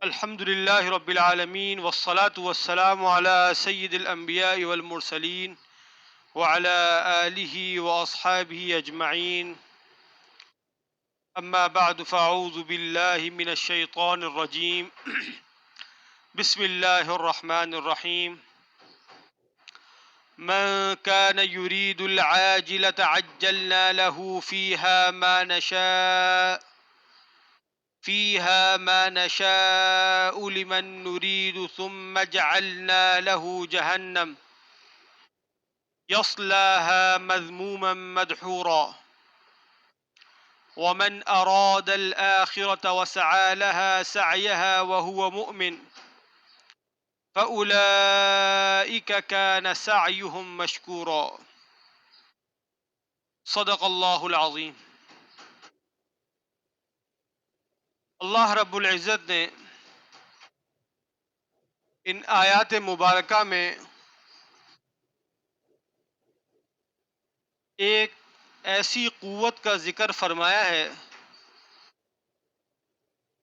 الحمد لله رب العالمين والصلاة والسلام على سيد الأنبياء والمرسلين وعلى آله وأصحابه أجمعين. أما بعد فأعوذ بالله من الشيطان الرجيم. بسم الله الرحمن الرحيم. من كان يريد العاجلة عجلنا له فيها ما نشاء لمن نريد ثم جعلنا له جهنم يصلاها مذموما مدحورا ومن أراد الآخرة وسعى لها سعيها وهو مؤمن فأولئك كان سعيهم مشكورا. صدق اللہ العظیم. اللہ رب العزت نے ان آیات مبارکہ میں ایک ایسی قوت کا ذکر فرمایا ہے،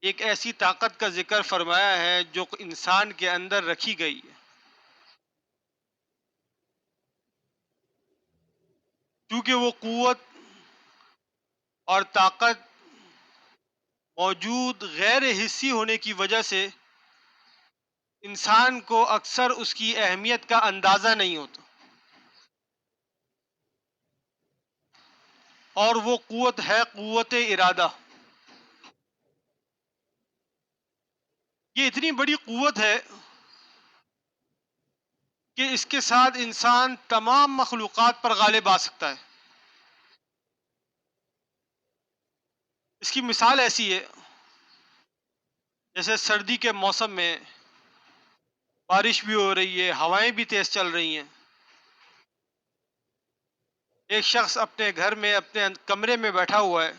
ایک ایسی طاقت کا ذکر فرمایا ہے جو انسان کے اندر رکھی گئی ہے. کیونکہ وہ قوت اور طاقت موجود غیر حسی ہونے کی وجہ سے انسان کو اکثر اس کی اہمیت کا اندازہ نہیں ہوتا، اور وہ قوت ہے قوت ارادہ. یہ اتنی بڑی قوت ہے کہ اس کے ساتھ انسان تمام مخلوقات پر غالب آ سکتا ہے. اس کی مثال ایسی ہے جیسے سردی کے موسم میں بارش بھی ہو رہی ہے، ہوائیں بھی تیز چل رہی ہیں. ایک شخص اپنے گھر میں اپنے کمرے میں بیٹھا ہوا ہے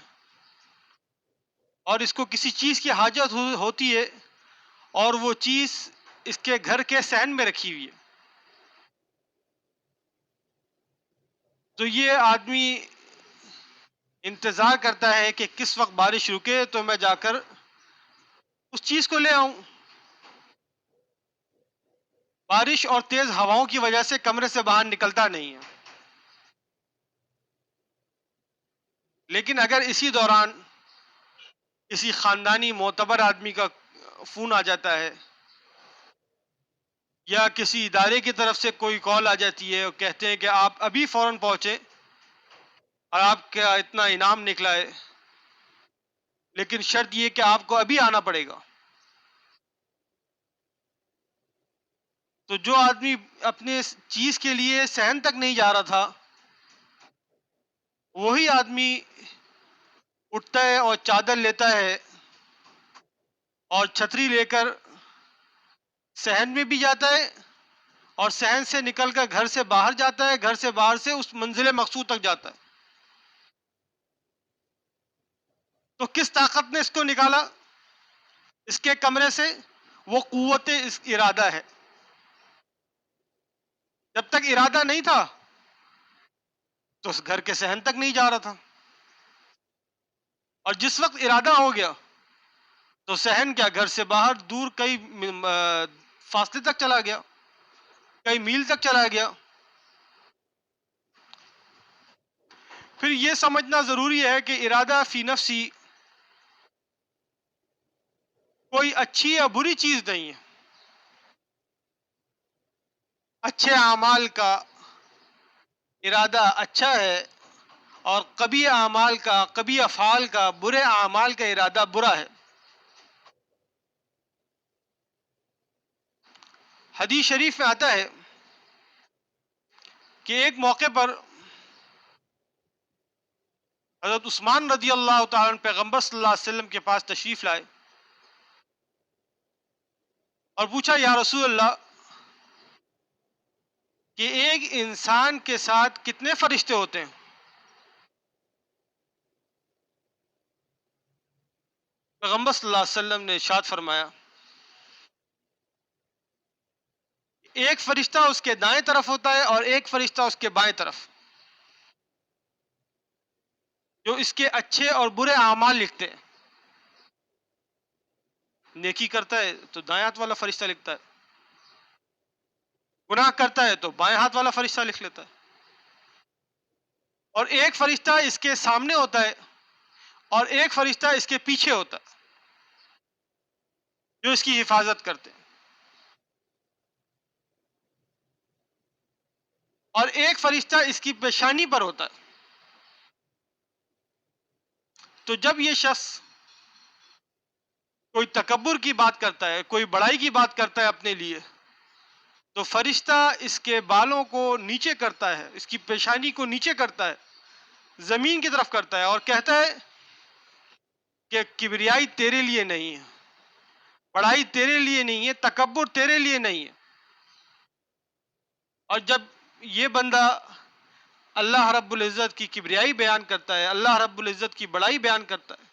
اور اس کو کسی چیز کی حاجت ہوتی ہے اور وہ چیز اس کے گھر کے صحن میں رکھی ہوئی ہے. تو یہ آدمی انتظار کرتا ہے کہ کس وقت بارش رکے تو میں جا کر اس چیز کو لے آؤں. بارش اور تیز ہواؤں کی وجہ سے کمرے سے باہر نکلتا نہیں ہے. لیکن اگر اسی دوران کسی خاندانی معتبر آدمی کا فون آ جاتا ہے یا کسی ادارے کی طرف سے کوئی کال آ جاتی ہے اور کہتے ہیں کہ آپ ابھی فوراً پہنچے اور آپ کا اتنا انعام نکلا ہے، لیکن شرط یہ کہ آپ کو ابھی آنا پڑے گا، تو جو آدمی اپنے چیز کے لیے صحن تک نہیں جا رہا تھا وہی آدمی اٹھتا ہے اور چادر لیتا ہے اور چھتری لے کر صحن میں بھی جاتا ہے اور صحن سے نکل کر گھر سے باہر جاتا ہے، گھر سے باہر سے اس منزل مقصود تک جاتا ہے. تو کس طاقت نے اس کو نکالا اس کے کمرے سے؟ وہ قوت ارادہ ہے. جب تک ارادہ نہیں تھا تو اس گھر کے صحن تک نہیں جا رہا تھا، اور جس وقت ارادہ ہو گیا تو صحن کیا گھر سے باہر دور کئی فاصلے تک چلا گیا، کئی میل تک چلا گیا. پھر یہ سمجھنا ضروری ہے کہ ارادہ فی نفسی کوئی اچھی یا بری چیز نہیں ہے. اچھے اعمال کا ارادہ اچھا ہے اور قبیح اعمال کا، قبیح افعال کا، برے اعمال کا ارادہ برا ہے. حدیث شریف میں آتا ہے کہ ایک موقع پر حضرت عثمان رضی اللہ تعالیٰ عنہ پیغمبر صلی اللہ علیہ وسلم کے پاس تشریف لائے اور پوچھا یا رسول اللہ کہ ایک انسان کے ساتھ کتنے فرشتے ہوتے ہیں؟ پیغمبر صلی اللہ علیہ وسلم نے ارشاد فرمایا ایک فرشتہ اس کے دائیں طرف ہوتا ہے اور ایک فرشتہ اس کے بائیں طرف، جو اس کے اچھے اور برے اعمال لکھتے ہیں. نیکی کرتا ہے تو دائیں ہاتھ والا فرشتہ لکھتا ہے، گناہ کرتا ہے تو بائیں ہاتھ والا فرشتہ لکھ لیتا ہے. اور ایک فرشتہ اس کے سامنے ہوتا ہے اور ایک فرشتہ اس کے پیچھے ہوتا ہے جو اس کی حفاظت کرتے ہیں. اور ایک فرشتہ اس کی پیشانی پر ہوتا ہے. تو جب یہ شخص کوئی تکبر کی بات کرتا ہے، کوئی بڑائی کی بات کرتا ہے اپنے لیے، تو فرشتہ اس کے بالوں کو نیچے کرتا ہے، اس کی پیشانی کو نیچے کرتا ہے، زمین کی طرف کرتا ہے اور کہتا ہے کہ کبریائی تیرے لیے نہیں ہے، بڑائی تیرے لیے نہیں ہے، تکبر تیرے لیے نہیں ہے. اور جب یہ بندہ اللہ رب العزت کی کبریائی بیان کرتا ہے، اللہ رب العزت کی بڑائی بیان کرتا ہے،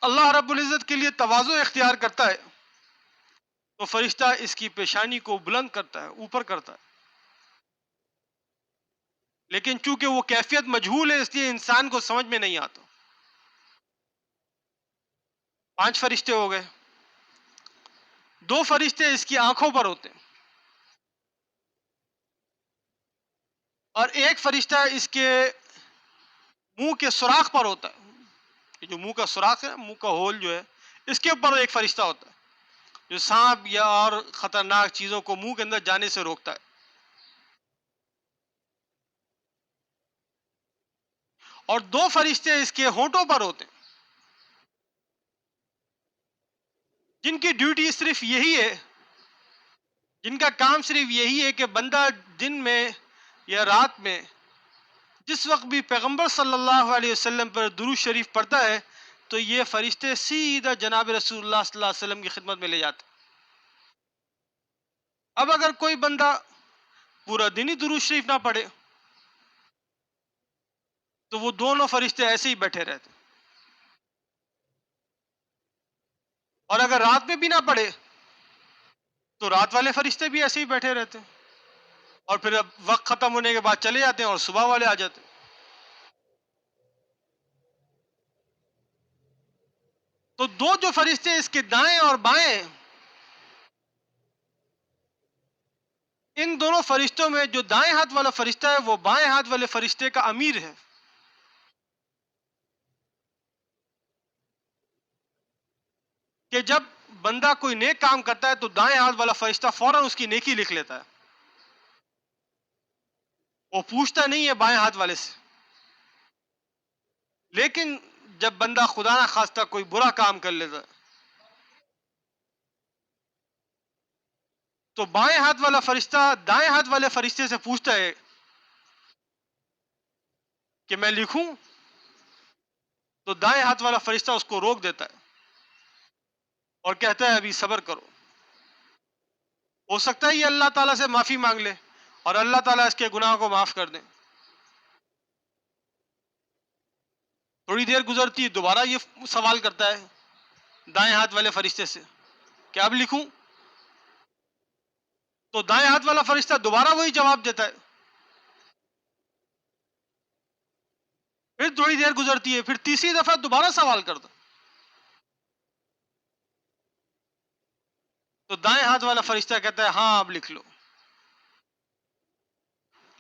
اللہ رب العزت کے لیے تواضع اختیار کرتا ہے، تو فرشتہ اس کی پیشانی کو بلند کرتا ہے، اوپر کرتا ہے. لیکن چونکہ وہ کیفیت مجہول ہے اس لیے انسان کو سمجھ میں نہیں آتا. 5 فرشتے ہو گئے. 2 فرشتے اس کی آنکھوں پر ہوتے ہیں اور ایک فرشتہ اس کے منہ کے سوراخ پر ہوتا ہے. یہ جو منہ کا سوراخ ہے، منہ کا ہول جو ہے، اس کے اوپر ایک فرشتہ ہوتا ہے جو سانپ یا اور خطرناک چیزوں کو منہ کے اندر جانے سے روکتا ہے. اور 2 فرشتے اس کے ہونٹوں پر ہوتے ہیں جن کی ڈیوٹی صرف یہی ہے، جن کا کام صرف یہی ہے کہ بندہ دن میں یا رات میں جس وقت بھی پیغمبر صلی اللہ علیہ وسلم پر درود شریف پڑھتا ہے تو یہ فرشتے سیدھا جناب رسول اللہ صلی اللہ علیہ وسلم کی خدمت میں لے جاتے. اب اگر کوئی بندہ پورا دن ہی درود شریف نہ پڑھے تو وہ دونوں فرشتے ایسے ہی بیٹھے رہتے، اور اگر رات میں بھی نہ پڑھے تو رات والے فرشتے بھی ایسے ہی بیٹھے رہتے اور پھر اب وقت ختم ہونے کے بعد چلے جاتے ہیں اور صبح والے آ جاتے ہیں. تو 2 جو فرشتے اس کے دائیں اور بائیں، ان دونوں فرشتوں میں جو دائیں ہاتھ والا فرشتہ ہے وہ بائیں ہاتھ والے فرشتے کا امیر ہے. کہ جب بندہ کوئی نیک کام کرتا ہے تو دائیں ہاتھ والا فرشتہ فوراً اس کی نیکی لکھ لیتا ہے، وہ پوچھتا نہیں ہے بائیں ہاتھ والے سے. لیکن جب بندہ خدا نہ خواستہ کوئی برا کام کر لیتا ہے تو بائیں ہاتھ والا فرشتہ دائیں ہاتھ والے فرشتے سے پوچھتا ہے کہ میں لکھوں، تو دائیں ہاتھ والا فرشتہ اس کو روک دیتا ہے اور کہتا ہے ابھی صبر کرو، ہو سکتا ہے یہ اللہ تعالیٰ سے معافی مانگ لے اور اللہ تعالیٰ اس کے گناہ کو معاف کر دیں. تھوڑی دیر گزرتی ہے، دوبارہ یہ سوال کرتا ہے دائیں ہاتھ والے فرشتے سے کہ اب لکھوں، تو دائیں ہاتھ والا فرشتہ دوبارہ وہی جواب دیتا ہے. پھر تھوڑی دیر گزرتی ہے، پھر تیسری دفعہ دوبارہ سوال کرتا، تو دائیں ہاتھ والا فرشتہ کہتا ہے ہاں اب لکھ لو.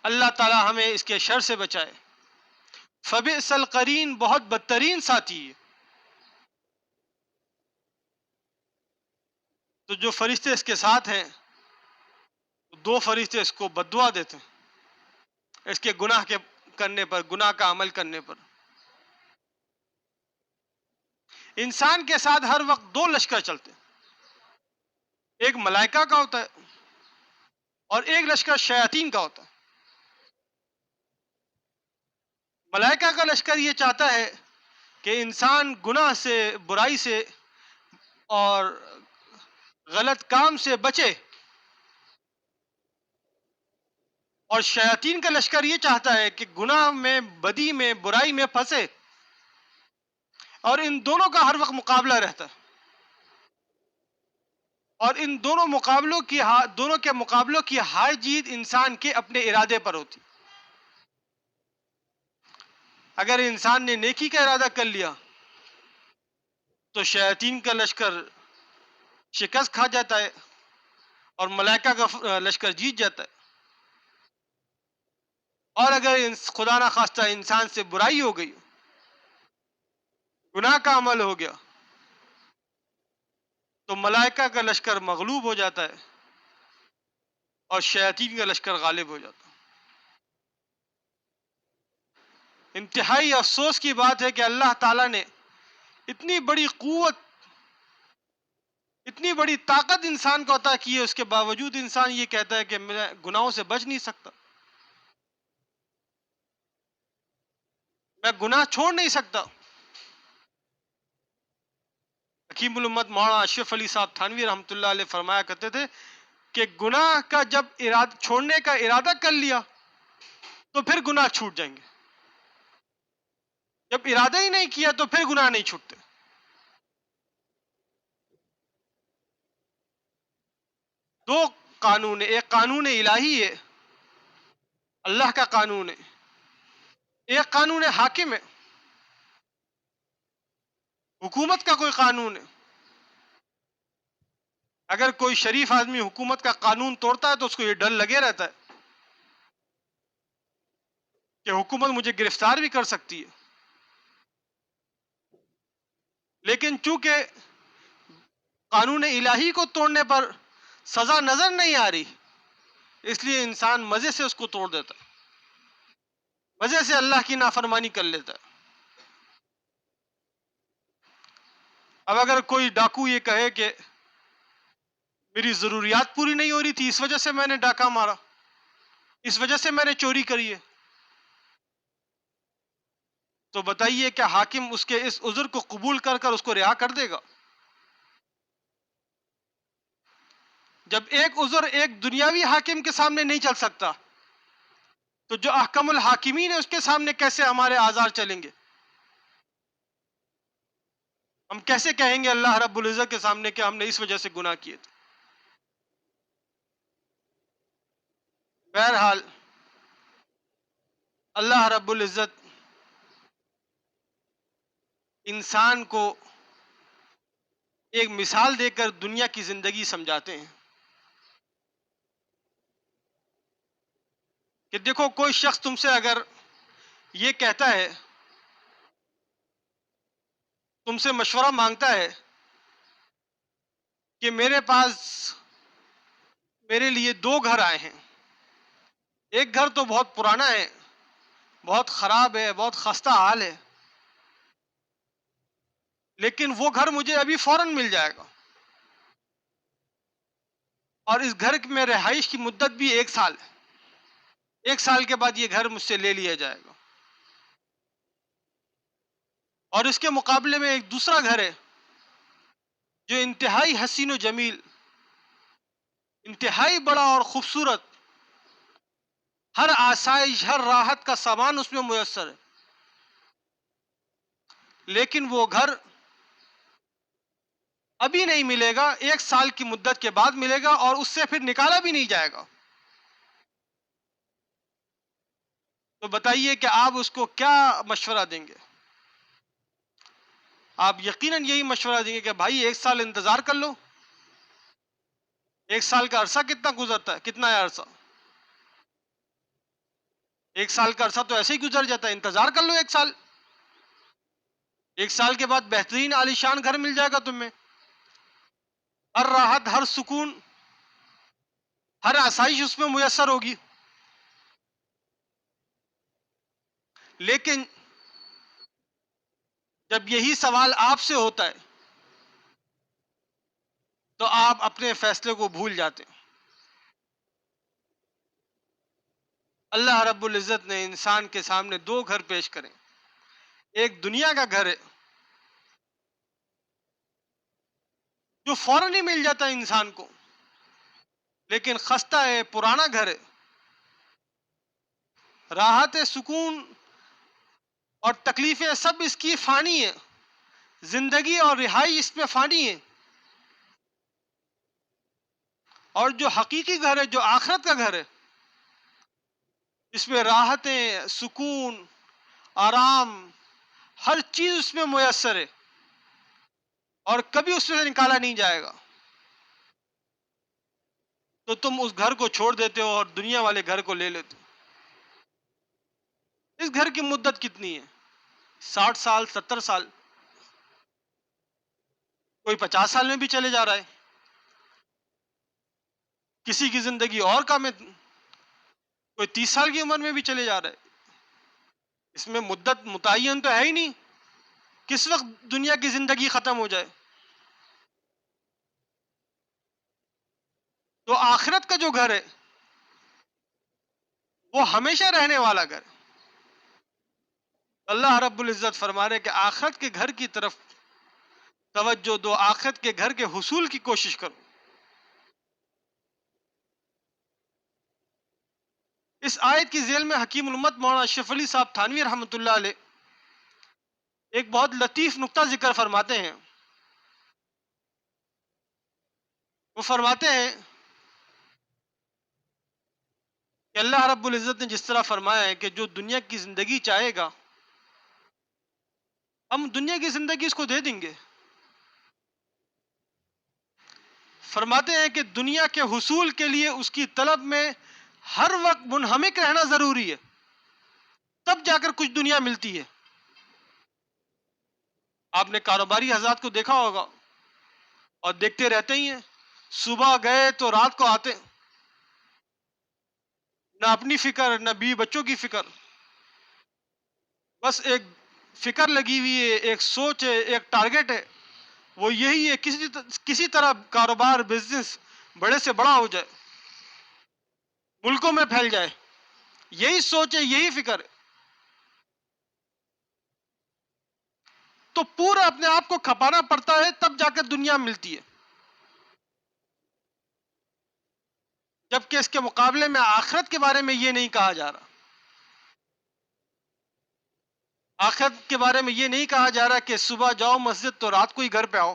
اللہ تعالی ہمیں اس کے شر سے بچائے. فبئس القرین، بہت بدترین ساتھی ہے. تو جو فرشتے اس کے ساتھ ہیں 2 فرشتے اس کو بددعا دیتے ہیں اس کے گناہ کے کرنے پر، گناہ کا عمل کرنے پر. انسان کے ساتھ ہر وقت 2 لشکر چلتے ہیں، ایک ملائکہ کا ہوتا ہے اور ایک لشکر شیاطین کا ہوتا ہے. ملائکہ کا لشکر یہ چاہتا ہے کہ انسان گناہ سے، برائی سے اور غلط کام سے بچے، اور شیاطین کا لشکر یہ چاہتا ہے کہ گناہ میں، بدی میں، برائی میں پھنسے، اور ان دونوں کا ہر وقت مقابلہ رہتا ہے. اور ان دونوں کے مقابلوں کی ہار جیت انسان کے اپنے ارادے پر ہوتی. اگر انسان نے نیکی کا ارادہ کر لیا تو شیاطین کا لشکر شکست کھا جاتا ہے اور ملائکہ کا لشکر جیت جاتا ہے. اور اگر خدا نہ خواستہ انسان سے برائی ہو گئی، گناہ کا عمل ہو گیا، تو ملائکہ کا لشکر مغلوب ہو جاتا ہے اور شیاطین کا لشکر غالب ہو جاتا ہے. انتہائی افسوس کی بات ہے کہ اللہ تعالیٰ نے اتنی بڑی قوت، اتنی بڑی طاقت انسان کو عطا کی ہے، اس کے باوجود انسان یہ کہتا ہے کہ میں گناہوں سے بچ نہیں سکتا، میں گناہ چھوڑ نہیں سکتا. حکیم الامت مولانا اشرف علی صاحب تھانوی رحمۃ اللہ علیہ فرمایا کرتے تھے کہ گناہ کا جب چھوڑنے کا ارادہ کر لیا تو پھر گناہ چھوٹ جائیں گے، جب ارادہ ہی نہیں کیا تو پھر گناہ نہیں چھوٹتے. دو قانون، ایک قانون الہی ہے، اللہ کا قانون ہے، ایک قانون حاکم ہے، حکومت کا کوئی قانون ہے. اگر کوئی شریف آدمی حکومت کا قانون توڑتا ہے تو اس کو یہ ڈر لگے رہتا ہے کہ حکومت مجھے گرفتار بھی کر سکتی ہے. لیکن چونکہ قانون الہی کو توڑنے پر سزا نظر نہیں آ رہی، اس لیے انسان مزے سے اس کو توڑ دیتا ہے، مزے سے اللہ کی نافرمانی کر لیتا ہے. اب اگر کوئی ڈاکو یہ کہے کہ میری ضروریات پوری نہیں ہو رہی تھی، اس وجہ سے میں نے ڈاکہ مارا، اس وجہ سے میں نے چوری کری ہے، تو بتائیے کیا حاکم اس کے اس عذر کو قبول کر کر اس کو رہا کر دے گا؟ جب ایک عذر ایک دنیاوی حاکم کے سامنے نہیں چل سکتا تو جو احکم الحاکمین ہے اس کے سامنے کیسے ہمارے آزار چلیں گے؟ ہم کیسے کہیں گے اللہ رب العزت کے سامنے کہ ہم نے اس وجہ سے گناہ کیے تھے؟ بہرحال اللہ رب العزت انسان کو ایک مثال دے کر دنیا کی زندگی سمجھاتے ہیں کہ دیکھو، کوئی شخص تم سے اگر یہ کہتا ہے، تم سے مشورہ مانگتا ہے کہ میرے پاس میرے لیے دو گھر آئے ہیں، ایک گھر تو بہت پرانا ہے، بہت خراب ہے، بہت خستہ حال ہے، لیکن وہ گھر مجھے ابھی فوراً مل جائے گا، اور اس گھر میں رہائش کی مدت بھی 1 سال ہے، 1 سال کے بعد یہ گھر مجھ سے لے لیا جائے گا. اور اس کے مقابلے میں ایک دوسرا گھر ہے جو انتہائی حسین و جمیل، انتہائی بڑا اور خوبصورت، ہر آسائش، ہر راحت کا سامان اس میں میسر ہے، لیکن وہ گھر ابھی نہیں ملے گا، 1 سال کی مدت کے بعد ملے گا، اور اس سے پھر نکالا بھی نہیں جائے گا. تو بتائیے کہ آپ اس کو کیا مشورہ دیں گے؟ آپ یقیناً یہی مشورہ دیں گے کہ بھائی 1 سال انتظار کر لو. 1 سال کا عرصہ کتنا گزرتا ہے، کتنا ہے عرصہ؟ 1 سال کا عرصہ تو ایسے ہی گزر جاتا ہے، انتظار کر لو 1 سال. 1 سال کے بعد بہترین عالیشان گھر مل جائے گا تمہیں، ہر راحت، ہر سکون، ہر آسائش اس میں میسر ہوگی. لیکن جب یہی سوال آپ سے ہوتا ہے تو آپ اپنے فیصلے کو بھول جاتے ہیں. اللہ رب العزت نے انسان کے سامنے دو گھر پیش کریں، ایک دنیا کا گھر ہے جو فوراً ہی مل جاتا ہے انسان کو، لیکن خستہ ہے، پرانا گھر ہے، راحت سکون اور تکلیفیں سب اس کی فانی ہیں، زندگی اور رہائی اس میں فانی ہے. اور جو حقیقی گھر ہے، جو آخرت کا گھر ہے، اس میں راحتیں، سکون، آرام، ہر چیز اس میں میسر ہے. اور کبھی اس میں سے نکالا نہیں جائے گا، تو تم اس گھر کو چھوڑ دیتے ہو اور دنیا والے گھر کو لے لیتے ہو۔ اس گھر کی مدت کتنی ہے؟ 60 سال، 70 سال، کوئی 50 سال میں بھی چلے جا رہا ہے، کسی کی زندگی اور کم ہے، کوئی 30 سال کی عمر میں بھی چلے جا رہا ہے۔ اس میں مدت متعین تو ہے ہی نہیں، کس وقت دنیا کی زندگی ختم ہو جائے۔ تو آخرت کا جو گھر ہے وہ ہمیشہ رہنے والا گھر ہے۔ اللہ رب العزت فرما رہے کہ آخرت کے گھر کی طرف توجہ دو، آخرت کے گھر کے حصول کی کوشش کرو۔ اس آیت کی ذیل میں حکیم الامت مولانا اشرف علی صاحب تھانوی رحمۃ اللہ علیہ ایک بہت لطیف نقطہ ذکر فرماتے ہیں۔ وہ فرماتے ہیں کہ اللہ رب العزت نے جس طرح فرمایا ہے کہ جو دنیا کی زندگی چاہے گا ہم دنیا کی زندگی اس کو دے دیں گے۔ فرماتے ہیں کہ دنیا کے حصول کے لیے اس کی طلب میں ہر وقت منہمک رہنا ضروری ہے، تب جا کر کچھ دنیا ملتی ہے۔ آپ نے کاروباری حضرات کو دیکھا ہوگا اور دیکھتے رہتے ہی ہیں، صبح گئے تو رات کو آتے، نہ اپنی فکر نہ بیوی بچوں کی فکر، بس ایک فکر لگی ہوئی ہے، ایک سوچ ہے، ایک ٹارگٹ ہے، وہ یہی ہے کسی طرح کاروبار بزنس بڑے سے بڑا ہو جائے، ملکوں میں پھیل جائے، یہی سوچ ہے، یہی فکر ہے۔ تو پورا اپنے آپ کو کھپانا پڑتا ہے تب جا کر دنیا ملتی ہے، جبکہ اس کے مقابلے میں آخرت کے بارے میں یہ نہیں کہا جا رہا۔ آخرت کے بارے میں یہ نہیں کہا جا رہا کہ صبح جاؤ مسجد تو رات کو ہی گھر پہ آؤ،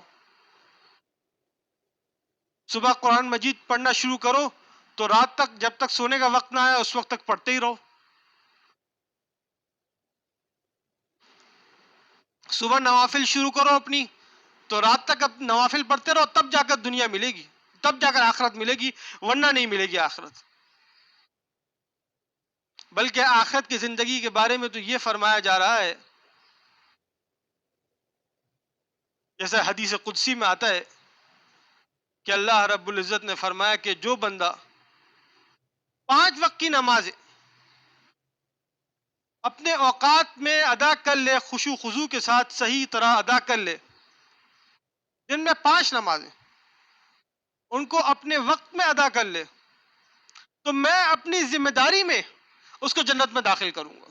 صبح قرآن مجید پڑھنا شروع کرو تو رات تک جب تک سونے کا وقت نہ آئے اس وقت تک پڑھتے ہی رہو، صبح نوافل شروع کرو اپنی تو رات تک اب نوافل پڑھتے رہو، تب جا کر دنیا ملے گی، تب جا کر آخرت ملے گی، ورنہ نہیں ملے گی آخرت۔ بلکہ آخرت کی زندگی کے بارے میں تو یہ فرمایا جا رہا ہے، جیسے حدیث قدسی میں آتا ہے کہ اللہ رب العزت نے فرمایا کہ جو بندہ 5 وقت کی نماز اپنے اوقات میں ادا کر لے، خشوع خضوع کے ساتھ صحیح طرح ادا کر لے، جن میں 5 نمازیں ان کو اپنے وقت میں ادا کر لے، تو میں اپنی ذمہ داری میں اس کو جنت میں داخل کروں گا۔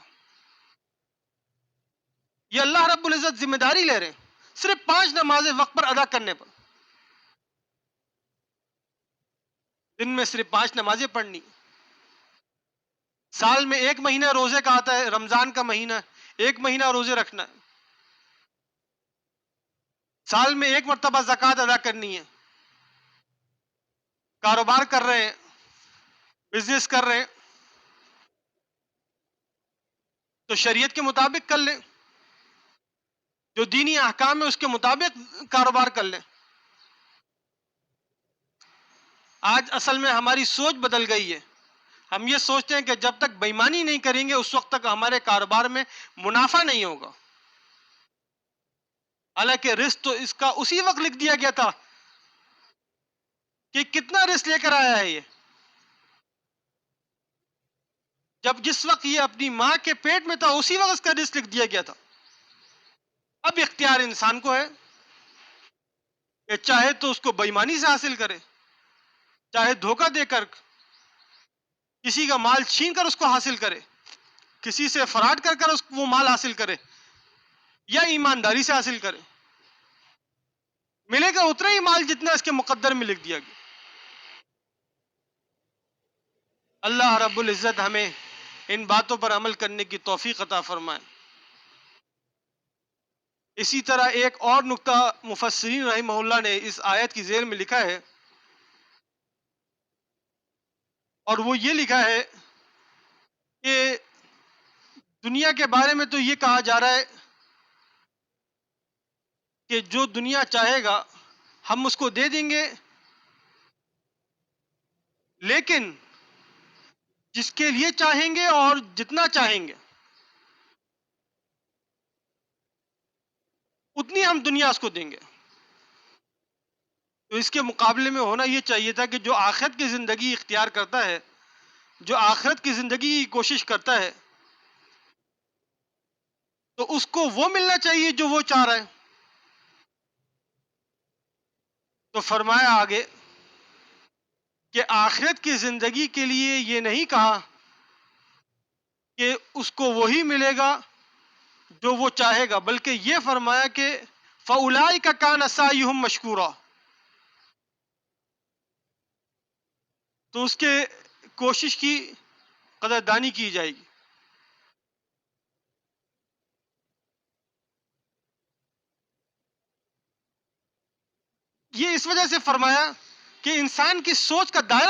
یہ اللہ رب العزت ذمہ داری لے رہے ہیں صرف 5 نمازیں وقت پر ادا کرنے پر، دن میں صرف 5 نمازیں پڑھنی، سال میں 1 مہینہ روزے کا آتا ہے، رمضان کا مہینہ 1 مہینہ روزے رکھنا ہے، سال میں 1 مرتبہ زکوٰۃ ادا کرنی ہے، کاروبار کر رہے ہیں، بزنس کر رہے ہیں تو شریعت کے مطابق کر لیں، جو دینی احکام ہے اس کے مطابق کاروبار کر لیں۔ آج اصل میں ہماری سوچ بدل گئی ہے، ہم یہ سوچتے ہیں کہ جب تک بےایمانی نہیں کریں گے اس وقت تک ہمارے کاروبار میں منافع نہیں ہوگا، حالانکہ رزق تو اس کا اسی وقت لکھ دیا گیا تھا کہ کتنا رزق لے کر آیا ہے یہ، جب جس وقت یہ اپنی ماں کے پیٹ میں تھا اسی وقت اس کا رزق لکھ دیا گیا تھا۔ اب اختیار انسان کو ہے کہ چاہے تو اس کو بےایمانی سے حاصل کرے، چاہے دھوکہ دے کر کسی کا مال چھین کر اس کو حاصل کرے، کسی سے فراڈ کر کر وہ مال حاصل کرے، یا ایمانداری سے حاصل کرے، ملے گا اتنا ہی مال جتنا اس کے مقدر میں لکھ دیا گیا۔ اللہ رب العزت ہمیں ان باتوں پر عمل کرنے کی توفیق عطا فرمائے۔ اسی طرح ایک اور نقطہ مفسرین رحمہ اللہ نے اس آیت کی ذیل میں لکھا ہے، اور وہ یہ لکھا ہے کہ دنیا کے بارے میں تو یہ کہا جا رہا ہے کہ جو دنیا چاہے گا ہم اس کو دے دیں گے، لیکن جس کے لیے چاہیں گے اور جتنا چاہیں گے اتنی ہم دنیا اس کو دیں گے. تو اس کے مقابلے میں ہونا یہ چاہیے تھا کہ جو آخرت کی زندگی اختیار کرتا ہے، جو آخرت کی زندگی کی کوشش کرتا ہے، تو اس کو وہ ملنا چاہیے جو وہ چاہ رہا ہے. تو فرمایا آگے کہ آخرت کی زندگی کے لیے یہ نہیں کہا کہ اس کو وہی ملے گا جو وہ چاہے گا، بلکہ یہ فرمایا کہ فَأُولَئِكَ كَانَ سَعْيُهُمْ مَشْكُورًا، تو اس کے کوشش کی قدردانی کی جائے گی. یہ اس وجہ سے فرمایا کہ انسان کی سوچ کا دائرہ